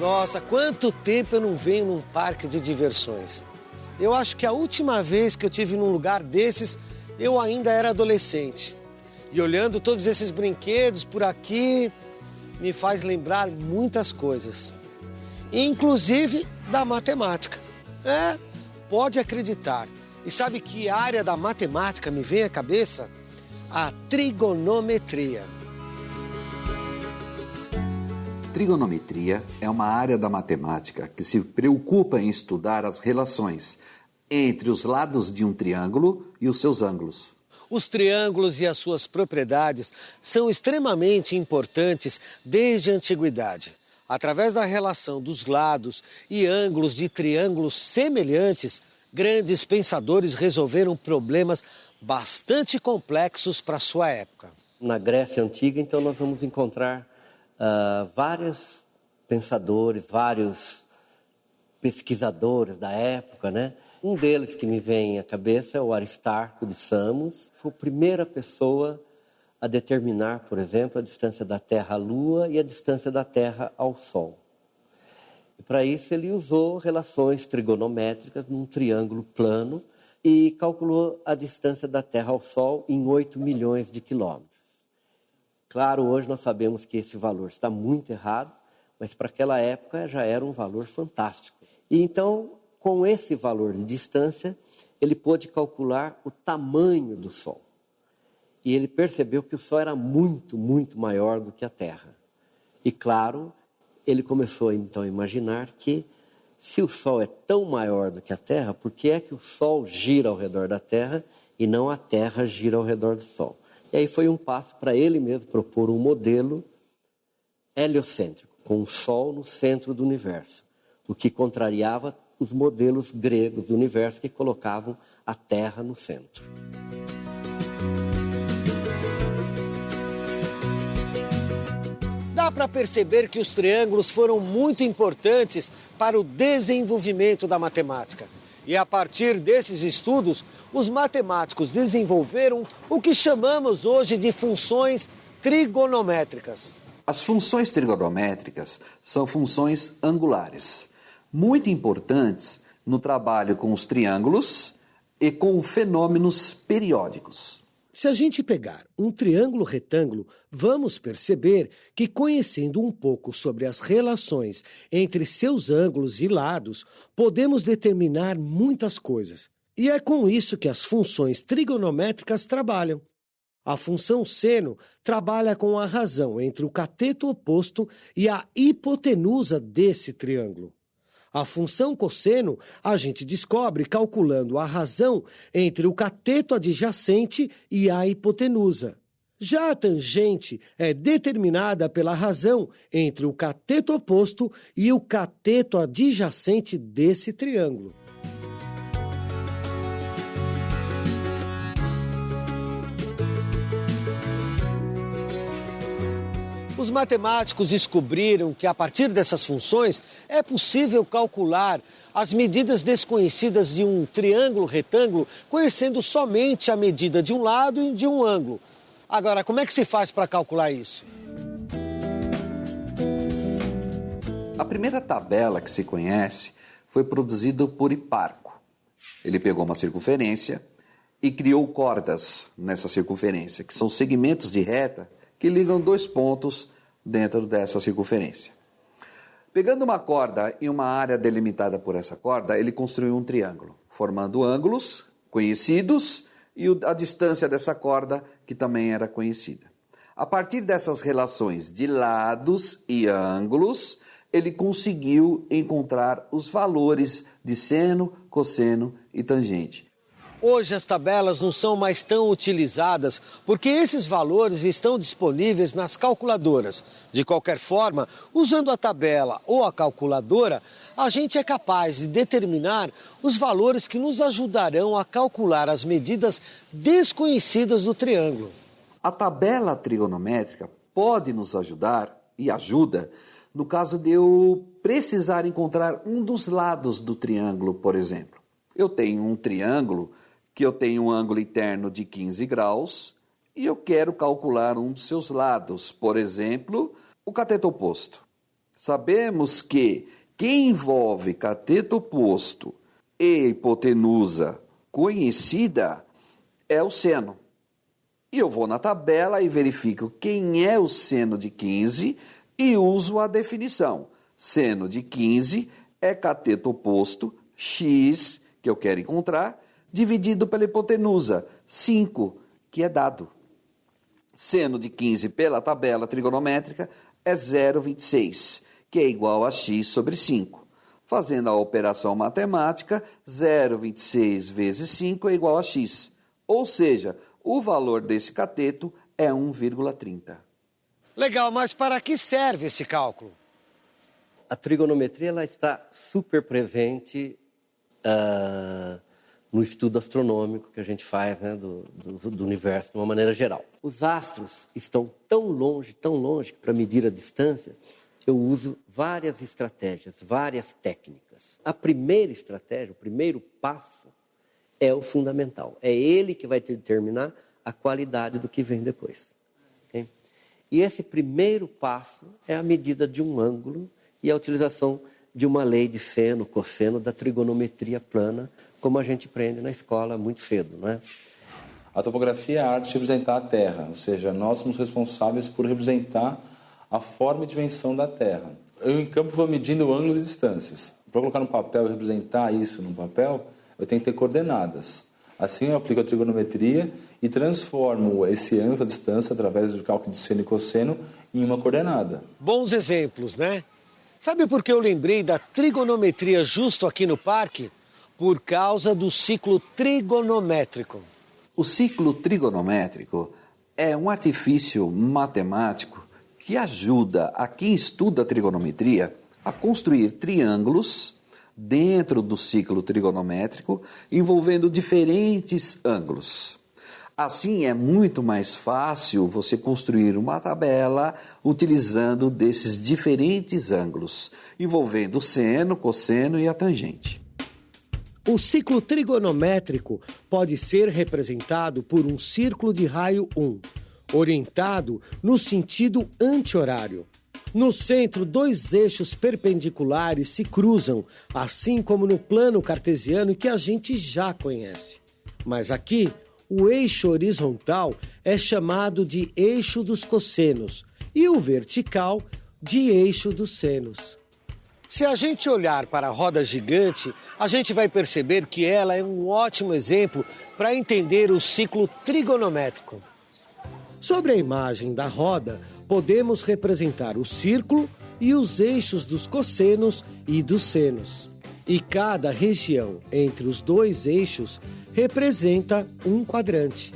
Nossa, quanto tempo eu não venho num parque de diversões. Eu acho que a última vez que eu tive num lugar desses, eu ainda era adolescente. E olhando todos esses brinquedos por aqui, me faz lembrar muitas coisas. Inclusive da matemática. Pode acreditar. E sabe que área da matemática me vem à cabeça? A trigonometria. Trigonometria é uma área da matemática que se preocupa em estudar as relações entre os lados de um triângulo e os seus ângulos. Os triângulos e as suas propriedades são extremamente importantes desde a antiguidade. Através da relação dos lados e ângulos de triângulos semelhantes, grandes pensadores resolveram problemas bastante complexos para sua época. Na Grécia Antiga, então, nós vamos encontrar vários pensadores, vários pesquisadores da época, né? Um deles que me vem à cabeça é o Aristarco de Samos. Foi a primeira pessoa a determinar, por exemplo, a distância da Terra à Lua e a distância da Terra ao Sol. E para isso ele usou relações trigonométricas num triângulo plano e calculou a distância da Terra ao Sol em 8 milhões de quilômetros. Claro, hoje nós sabemos que esse valor está muito errado, mas para aquela época já era um valor fantástico. E então, com esse valor de distância, ele pôde calcular o tamanho do Sol. E ele percebeu que o Sol era muito, muito maior do que a Terra. E claro, ele começou então a imaginar que se o Sol é tão maior do que a Terra, por que é que o Sol gira ao redor da Terra e não a Terra gira ao redor do Sol? E aí foi um passo para ele mesmo propor um modelo heliocêntrico, com o Sol no centro do universo, o que contrariava os modelos gregos do universo que colocavam a Terra no centro. Dá para perceber que os triângulos foram muito importantes para o desenvolvimento da matemática. E a partir desses estudos, os matemáticos desenvolveram o que chamamos hoje de funções trigonométricas. As funções trigonométricas são funções angulares, muito importantes no trabalho com os triângulos e com fenômenos periódicos. Se a gente pegar um triângulo retângulo, vamos perceber que, conhecendo um pouco sobre as relações entre seus ângulos e lados, podemos determinar muitas coisas. E é com isso que as funções trigonométricas trabalham. A função seno trabalha com a razão entre o cateto oposto e a hipotenusa desse triângulo. A função cosseno a gente descobre calculando a razão entre o cateto adjacente e a hipotenusa. Já a tangente é determinada pela razão entre o cateto oposto e o cateto adjacente desse triângulo. Os matemáticos descobriram que, a partir dessas funções, é possível calcular as medidas desconhecidas de um triângulo retângulo, conhecendo somente a medida de um lado e de um ângulo. Agora, como é que se faz para calcular isso? A primeira tabela que se conhece foi produzida por Hiparco. Ele pegou uma circunferência e criou cordas nessa circunferência, que são segmentos de reta que ligam dois pontos dentro dessa circunferência. Pegando uma corda e uma área delimitada por essa corda, ele construiu um triângulo, formando ângulos conhecidos e a distância dessa corda, que também era conhecida. A partir dessas relações de lados e ângulos, ele conseguiu encontrar os valores de seno, cosseno e tangente. Hoje as tabelas não são mais tão utilizadas porque esses valores estão disponíveis nas calculadoras. De qualquer forma, usando a tabela ou a calculadora, a gente é capaz de determinar os valores que nos ajudarão a calcular as medidas desconhecidas do triângulo. A tabela trigonométrica pode nos ajudar, e ajuda, no caso de eu precisar encontrar um dos lados do triângulo, por exemplo. Eu tenho um triângulo que eu tenho um ângulo interno de 15 graus e eu quero calcular um dos seus lados, por exemplo, o cateto oposto. Sabemos que envolve cateto oposto e hipotenusa conhecida é o seno. E eu vou na tabela e verifico quem é o seno de 15 e uso a definição. Seno de 15 é cateto oposto, x, que eu quero encontrar, dividido pela hipotenusa, 5, que é dado. Seno de 15 pela tabela trigonométrica é 0,26, que é igual a x sobre 5. Fazendo a operação matemática, 0,26 vezes 5 é igual a x. Ou seja, o valor desse cateto é 1,30. Legal, mas para que serve esse cálculo? A trigonometria ela está super presente no estudo astronômico que a gente faz, né, do universo de uma maneira geral. Os astros estão tão longe, que para medir a distância, eu uso várias estratégias, várias técnicas. A primeira estratégia, o primeiro passo, é o fundamental. É ele que vai determinar a qualidade do que vem depois. Okay? E esse primeiro passo é a medida de um ângulo e a utilização de uma lei de seno, cosseno, da trigonometria plana, como a gente aprende na escola muito cedo, não é? A topografia é a arte de representar a Terra, ou seja, nós somos responsáveis por representar a forma e dimensão da Terra. Eu, em campo, vou medindo ângulos e distâncias. Para colocar no papel e representar isso no papel, eu tenho que ter coordenadas. Assim, eu aplico a trigonometria e transformo esse ângulo, essa distância, através do cálculo de seno e cosseno, em uma coordenada. Bons exemplos, né? Sabe por que eu lembrei da trigonometria justo aqui no parque? Por causa do ciclo trigonométrico. O ciclo trigonométrico é um artifício matemático que ajuda a quem estuda trigonometria a construir triângulos dentro do ciclo trigonométrico, envolvendo diferentes ângulos. Assim, é muito mais fácil você construir uma tabela utilizando desses diferentes ângulos, envolvendo o seno, cosseno e a tangente. O ciclo trigonométrico pode ser representado por um círculo de raio 1, orientado no sentido anti-horário. No centro, dois eixos perpendiculares se cruzam, assim como no plano cartesiano que a gente já conhece. Mas aqui, o eixo horizontal é chamado de eixo dos cossenos e o vertical de eixo dos senos. Se a gente olhar para a roda gigante, a gente vai perceber que ela é um ótimo exemplo para entender o ciclo trigonométrico. Sobre a imagem da roda, podemos representar o círculo e os eixos dos cossenos e dos senos. E cada região entre os dois eixos representa um quadrante.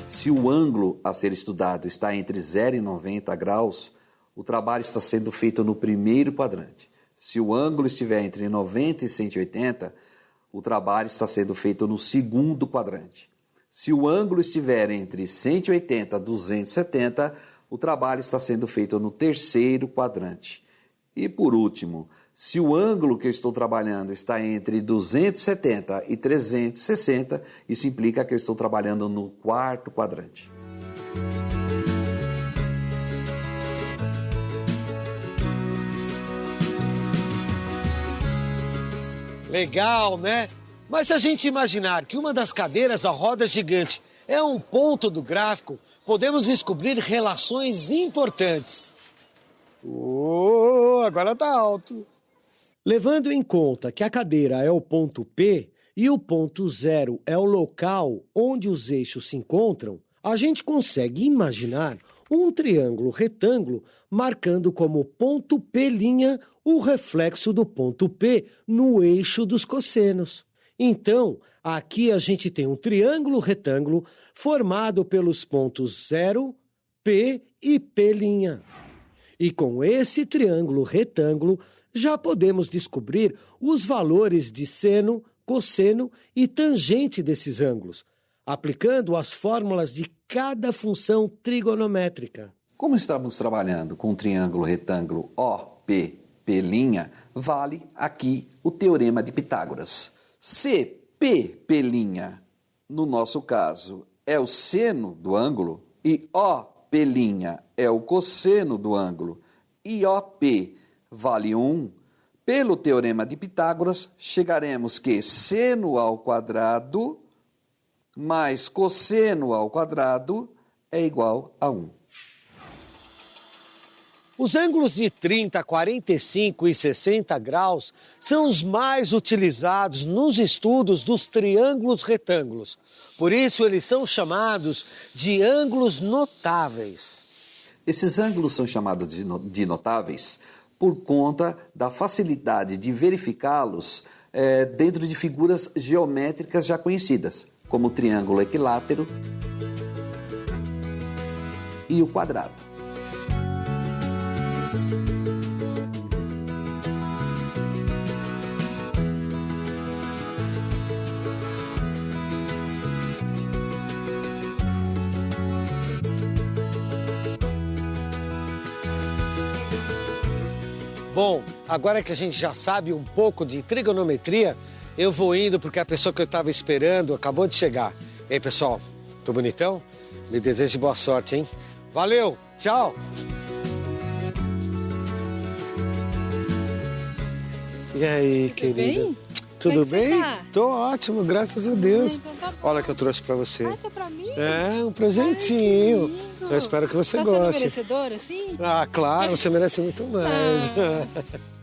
Se o ângulo a ser estudado está entre 0 e 90 graus, o trabalho está sendo feito no primeiro quadrante. Se o ângulo estiver entre 90 e 180, o trabalho está sendo feito no segundo quadrante. Se o ângulo estiver entre 180 e 270, o trabalho está sendo feito no terceiro quadrante. E por último, se o ângulo que eu estou trabalhando está entre 270 e 360, isso implica que eu estou trabalhando no quarto quadrante. Legal, né? Mas se a gente imaginar que uma das cadeiras da roda gigante é um ponto do gráfico, podemos descobrir relações importantes. Agora tá alto. Levando em conta que a cadeira é o ponto P e o ponto 0 é o local onde os eixos se encontram, a gente consegue imaginar um triângulo retângulo marcando como ponto P' o reflexo do ponto P no eixo dos cossenos. Então, aqui a gente tem um triângulo retângulo formado pelos pontos 0, P e P'. E com esse triângulo retângulo, já podemos descobrir os valores de seno, cosseno e tangente desses ângulos, aplicando as fórmulas de cada função trigonométrica. Como estamos trabalhando com o triângulo retângulo OP, P', vale aqui o teorema de Pitágoras. Se P', no nosso caso, é o seno do ângulo e OP' é o cosseno do ângulo e OP vale 1, pelo Teorema de Pitágoras, chegaremos que seno ao quadrado mais cosseno ao quadrado é igual a 1. Os ângulos de 30, 45 e 60 graus são os mais utilizados nos estudos dos triângulos retângulos. Por isso, eles são chamados de ângulos notáveis. Esses ângulos são chamados de notáveis por conta da facilidade de verificá-los dentro de figuras geométricas já conhecidas, como o triângulo equilátero e o quadrado. Bom, agora que a gente já sabe um pouco de trigonometria, eu vou indo porque a pessoa que eu estava esperando acabou de chegar. E aí, pessoal, tô bonitão? Me desejo boa sorte, hein? Valeu, tchau! E aí, querida? Bem? Tudo Como é que bem? você tá? Tô ótimo, graças a Deus. Então tá bom. Olha o que eu trouxe pra você. Ah, isso é pra mim? É, um presentinho. Ai, que lindo. Eu espero que você Tá sendo goste. merecedora, assim? Ah, claro, você merece muito mais. Ah.